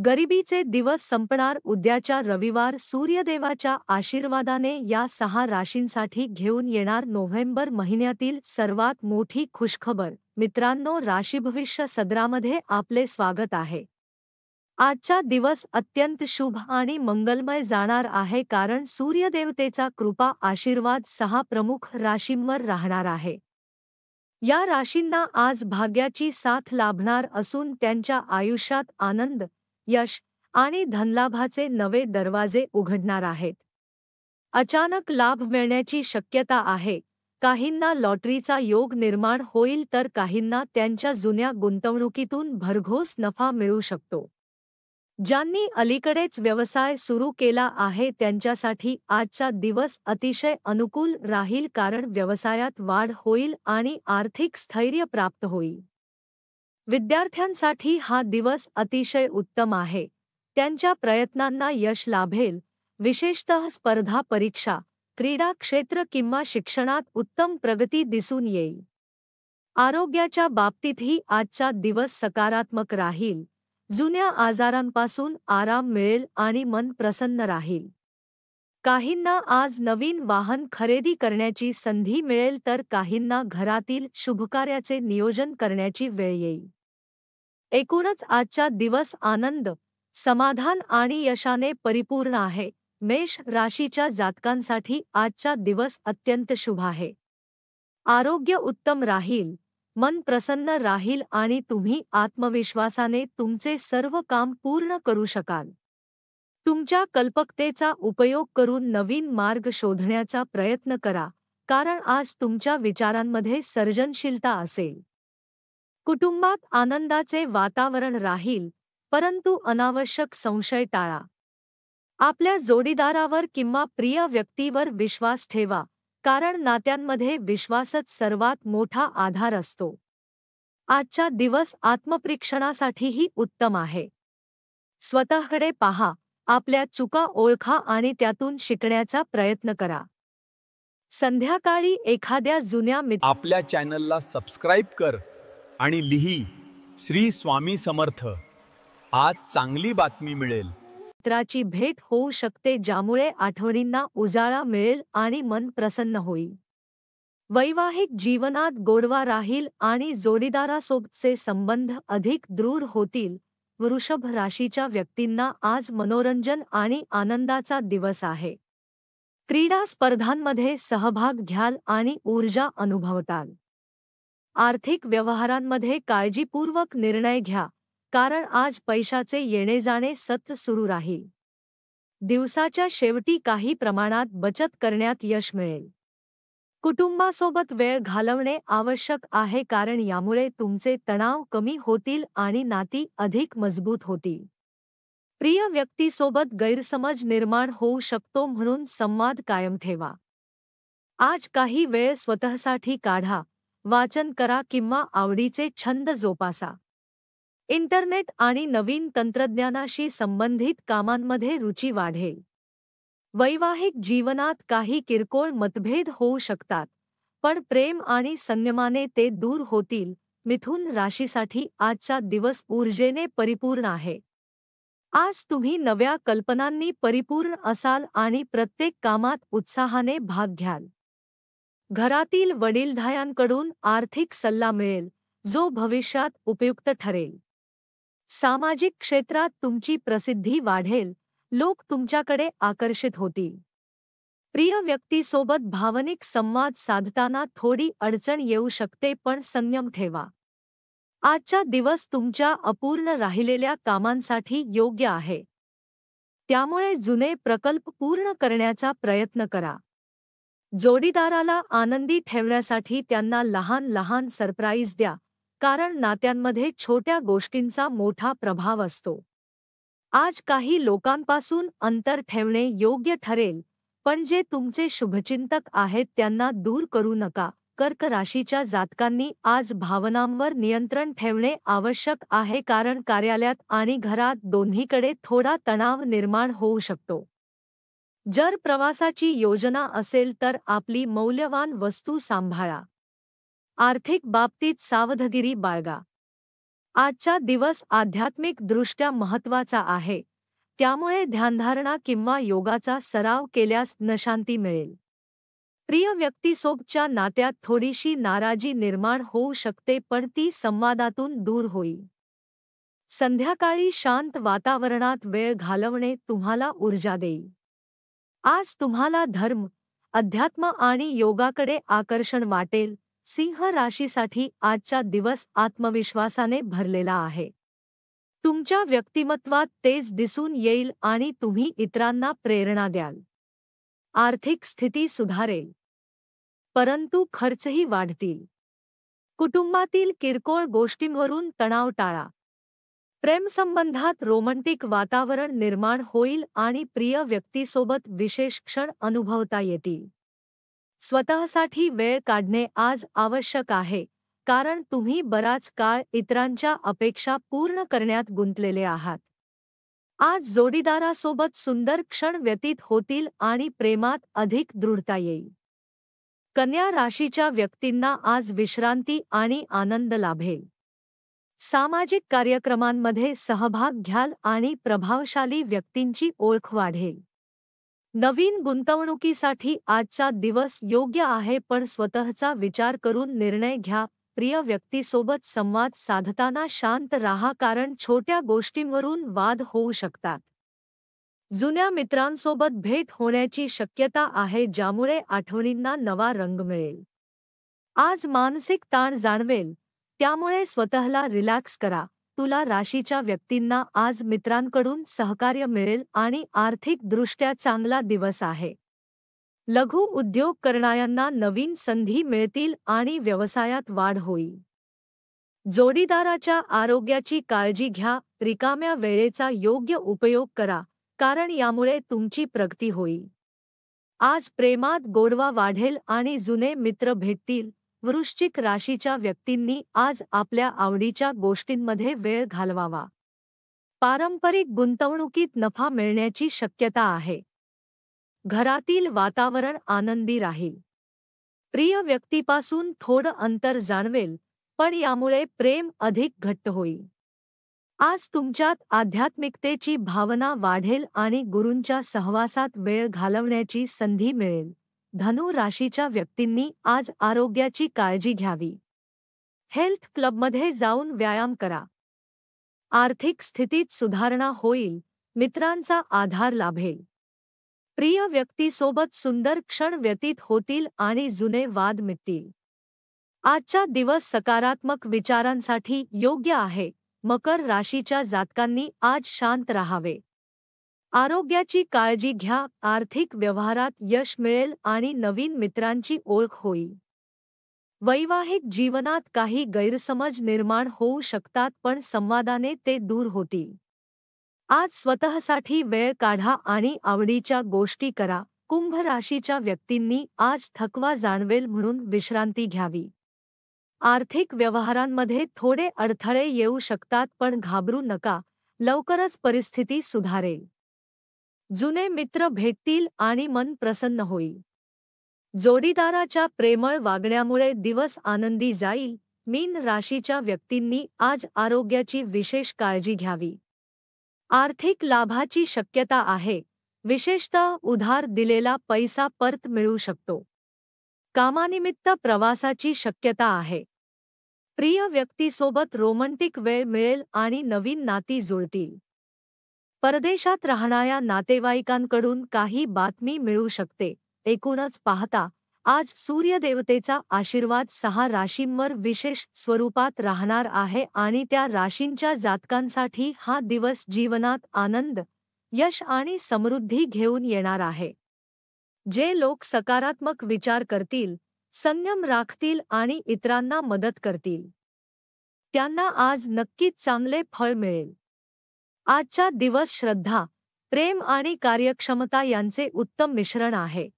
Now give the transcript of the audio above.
गरिबीचे दिवस संपणार उद्याच्या रविवार सूर्यदेवाच्या आशीर्वादाने या 6 राशींसाठी घेऊन येणार नोव्हेंबर महिन्यातील सर्वात मोठी खुशखबर. मित्रांनो, राशीभविष्य सदरामध्ये आपले स्वागत आहे. आजचा दिवस अत्यंत शुभ आणि मंगलमय जाणार आहे कारण सूर्यदेवतेचा कृपा आशीर्वाद 6 प्रमुख राशींवर राहणार आहे. या राशींना आज भाग्याची साथ लाभणार असून त्यांच्या आयुष्यात आनंद, यश आणि धनलाभाचे नवे दरवाजे उघडणार आहेत. अचानक लाभ मिळण्याची शक्यता आहे. काहींना लॉटरीचा योग निर्माण होईल तर काहींना त्यांच्या जुन्या गुंतवणुकीतून भरघोस नफा मिळू शकतो. ज्यांनी अलीकडेच व्यवसाय सुरू केला आहे त्यांच्यासाठी आजचा दिवस अतिशय अनुकूल राहील कारण व्यवसायात वाढ होईल आणि आर्थिक स्थैर्य प्राप्त होईल. विद्यार्थ्यांसाठी हा दिवस अतिशय उत्तम आहे. त्यांच्या प्रयत्नांना यश लाभेल. विशेषतः स्पर्धा परीक्षा, क्रीडा क्षेत्र किंवा शिक्षणात उत्तम प्रगती दिसून येईल. आरोग्याच्या बाबतीतही आजचा दिवस सकारात्मक राहील. जुन्या आजारांपासून आराम मिळेल आणि मन प्रसन्न राहील. काहींना आज नवीन वाहन खरेदी करण्याची संधी मिळेल तर काहींना घरातील शुभकार्याचे नियोजन करण्याची वेळ येईल. एकूणच आजचा दिवस आनंद, समाधान आणि यशाने परिपूर्ण आहे. मेष राशीच्या जातकांसाठी आजचा दिवस अत्यंत शुभ आहे. आरोग्य उत्तम राहील, मन प्रसन्न राहील आणि तुम्ही आत्मविश्वासाने तुमचे सर्व काम पूर्ण करू शकाल. तुमच्या कल्पकतेचा उपयोग करून नवीन मार्ग शोधण्याचा प्रयत्न करा कारण आज तुमच्या विचारांमध्ये सर्जनशीलता असेल. कुटुंबात आनंदाचे वातावरण राहील, परंतु अनावश्यक संशय टाळा. आपल्या जोडीदारावर किंवा प्रिय व्यक्तीवर विश्वास ठेवा कारण नात्यांमध्ये विश्वासच सर्वात मोठा आधार असतो. आजचा दिवस आत्मपरीक्षणासाठीही उत्तम आहे. स्वतःकडे पहा, आपल्या चुका ओळखा आणि त्यातून शिकण्याचा प्रयत्न करा. संध्याकाळी एखाद्या जुन्या आपल्या चॅनलला सबस्क्राईब कर आणि लिही श्री स्वामी समर्थ. आज चांगली बातमी मिळेल. मित्राची भेट होऊ शकते ज्यामुळे आठवणींना उजाळा मिळेल आणि मन प्रसन्न होईल. वैवाहिक जीवनात गोडवा राहील आणि जोडीदारासोबतचे संबंध अधिक दृढ होतील. वृषभ राशीच्या व्यक्तींना आज मनोरंजन आणि आनंदाचा दिवस आहे. क्रीडा स्पर्धांमध्ये सहभाग घ्याल आणि ऊर्जा अनुभवताल. आर्थिक व्यवहारांमध्ये काळजीपूर्वक निर्णय घ्या कारण आज पैशाचे येणे-जाणे सतत सुरू राहील. दिवसाच्या शेवटी काही प्रमाणात बचत करण्यात यश मिळेल. कुटुंबासोबत वेळ घालवणे आवश्यक आहे कारण यामुळे तुमचे तणाव कमी होतील आणि नाती अधिक मजबूत होतील. प्रिय व्यक्तीसोबत गैरसमज निर्माण होऊ शकतो म्हणून संवाद कायम ठेवा. आज काही वेळ स्वतःसाठी काढा, वाचन करा किंवा आवडीचे छंद जोपासा. इंटरनेट आणि नवीन तंत्रज्ञानाशी संबंधित कामांमध्ये रुची वाढेल. वैवाहिक जीवनात काही किरकोळ मतभेद होऊ शकतात, पण प्रेम आणि संयमाने ते दूर होतील. मिथुन राशीसाठी आजचा दिवस ऊर्जेने परिपूर्ण आहे. आज तुम्ही नव्या कल्पनांनी परिपूर्ण असाल आणि प्रत्येक कामात उत्साहाने भाग घ्याल. घरातील वडीलधाऱ्यांकडून आर्थिक सल्ला मिळेल, जो भविष्यात उपयुक्त ठरेल. सामाजिक क्षेत्रात तुमची प्रसिद्धी वाढेल, लोक तुमच्याकडे आकर्षित होतील. प्रिय व्यक्तीसोबत भावनिक संवाद साधताना थोडी अडचण येऊ शकते पण संयम ठेवा. आजचा दिवस तुमच्या अपूर्ण राहिलेल्या कामांसाठी योग्य आहे. त्यामुळे जुने प्रकल्प पूर्ण करण्याचा प्रयत्न करा. जोडीदाराला आनंदी ठेवण्यासाठी त्यांना लहान लहान सरप्राईज द्या कारण नात्यांमध्ये छोट्या गोष्टींचा मोठा प्रभाव असतो. आज काही लोकांपासून अंतर ठेवणे योग्य ठरेल, पण जे तुमचे शुभचिंतक आहेत त्यांना दूर करू नका. कर्क राशीच्या जातकांनी आज भावनांवर नियंत्रण ठेवणे आवश्यक आहे कारण कार्यालयात आणि घरात दोन्हीकडे थोडा तणाव निर्माण होऊ शकतो. जर प्रवासाची योजना असेल तर आपली मौल्यवान वस्तू सांभाळा. आर्थिक बाबतीत सावधगिरी बाळगा. आजचा दिवस आध्यात्मिक दृष्ट्या महत्त्वाचा आहे, त्यामुळे ध्यानधारणा किंवा योगाचा सराव केल्यास शांती मिळेल. प्रिय व्यक्तीसोबतच्या नात्यात थोडीशी नाराजी निर्माण होऊ शकते, पण ती संवादातून दूर होईल. संध्याकाळी शांत वातावरणात वेळ घालवणे तुम्हाला ऊर्जा देईल. आज तुम्हाला धर्म, अध्यात्म आणि योगाकडे आकर्षण वाटेल. सिंह राशीसाठी आजचा दिवस आत्मविश्वासाने भरलेला आहे. तुमच्या व्यक्तिमत्वात तेज दिसून येईल आणि तुम्ही इतरांना प्रेरणा द्याल. आर्थिक स्थिती सुधारेल, परंतु खर्चही वाढतील. कुटुंबातील किरकोळ गोष्टींवरून तणाव टाळा. प्रेमसंबंधात रोमँटिक वातावरण निर्माण होईल आणि प्रिय व्यक्तीसोबत विशेष क्षण अनुभवता येतील. स्वतःसाठी वेळ काढणे आज आवश्यक आहे, कारण तुम्ही बराच काळ इतरांच्या अपेक्षा पूर्ण करण्यात गुंतलेले आहात. आज जोडीदारासोबत सुंदर क्षण व्यतीत होतील आणि प्रेमात अधिक दृढता येईल. कन्या राशीच्या व्यक्तींना आज विश्रांती आणि आनंद लाभेल. सामाजिक कार्यक्रमांमध्ये सहभाग घ्याल आणि प्रभावशाली व्यक्तींची ओळख वाढेल. नवीन गुंतवणुकीसाठी आजचा दिवस योग्य आहे, पण स्वतःचा विचार करून निर्णय घ्या. प्रिय व्यक्तीसोबत संवाद साधताना शांत राहा, कारण छोट्या गोष्टींवरून वाद होऊ शकतात. जुन्या मित्रांसोबत भेट होण्याची शक्यता आहे, ज्यामुळे आठवणींना नवा रंग मिळेल. आज मानसिक ताण जाणवेल, त्यामुळे स्वतःला रिलॅक्स करा. तुला राशीच्या व्यक्तींना आज मित्रांकडून सहकार्य मिळेल आणि आर्थिकदृष्ट्या चांगला दिवस आहे. लघु उद्योग करणाऱ्यांना नवीन संधी मिळतील आणि व्यवसायात वाढ होईल. जोडीदाराच्या आरोग्याची काळजी घ्या. रिकाम्या वेळेचा योग्य उपयोग करा, कारण यामुळे तुमची प्रगती होईल. आज प्रेमात गोडवा वाढेल आणि जुने मित्र भेटतील. वृश्चिक राशीच्या व्यक्तींनी आज आपल्या आवडीच्या गोष्टींमध्ये वेळ घालवावा. पारंपरिक गुंतवणुकीत नफा मिळण्याची शक्यता आहे. घरातील वातावरण आनंदी राहील. प्रिय व्यक्तीपासून थोडं अंतर जाणवेल, पण यामुळे प्रेम अधिक घट्ट होईल. आज तुमच्यात आध्यात्मिकतेची भावना वाढेल आणि गुरूंच्या सहवासात वेळ घालवण्याची संधी मिळेल. धनु राशीच्या व्यक्तींनी आज आरोग्याची काळजी घ्यावी. हेल्थ क्लबमध्ये जाऊन व्यायाम करा. आर्थिक स्थितीत सुधारणा होईल. मित्रांचा आधार लाभेल. प्रिय व्यक्तीसोबत सुंदर क्षण व्यतीत होतील आणि जुने वाद मिटतील. आजचा दिवस सकारात्मक विचारांसाठी योग्य आहे. मकर राशीच्या जातकांनी आज शांत राहावे. आरोग्याची काळजी घ्या. आर्थिक व्यवहारात यश मिळेल आणि नवीन मित्रांची ओळख होईल. वैवाहिक जीवनात काही गैरसमज निर्माण होऊ शकतात, पण संवादाने ते दूर होतील. आज स्वतःसाठी वेळ काढा आणि आवडीच्या गोष्टी करा. कुंभ राशीच्या व्यक्तींनी आज थकवा जाणवेल, म्हणून विश्रांती घ्यावी. आर्थिक व्यवहारांमध्ये थोडे अडथळे येऊ शकतात, पण घाबरू नका. लवकरच परिस्थिती सुधारेल. जुने मित्र भेटतील आणि मन प्रसन्न होईल. जोडीदाराच्या प्रेमळ वागण्यामुळे दिवस आनंदी जाईल. मीन राशीच्या व्यक्तींनी आज आरोग्याची विशेष काळजी घ्यावी. आर्थिक लाभाची शक्यता आहे. विशेषतः उधार दिलेला पैसा परत मिळू शकतो. कामानिमित्त प्रवासाची शक्यता आहे. प्रिय व्यक्तीसोबत रोमँटिक वेळ मिळेल आणि नवीन नाती जुळतील. परदेशात राहणाऱ्या नातेवाईकांकडून काही बातमी मिळू शकते. एकूणच पाहता, आज सूर्यदेवतेचा आशीर्वाद 6 राशींवर विशेष स्वरूपात राहणार आहे आणि त्या राशींच्या जातकांसाठी हा दिवस जीवनात आनंद, यश आणि समृद्धी घेऊन येणार आहे. जे लोक सकारात्मक विचार करतील, संयम राखतील आणि इतरांना मदत करतील, त्यांना आज नक्कीच चांगले फळ मिळेल. आजचा दिवस श्रद्धा, प्रेम आणि कार्यक्षमता यांचे उत्तम मिश्रण आहे.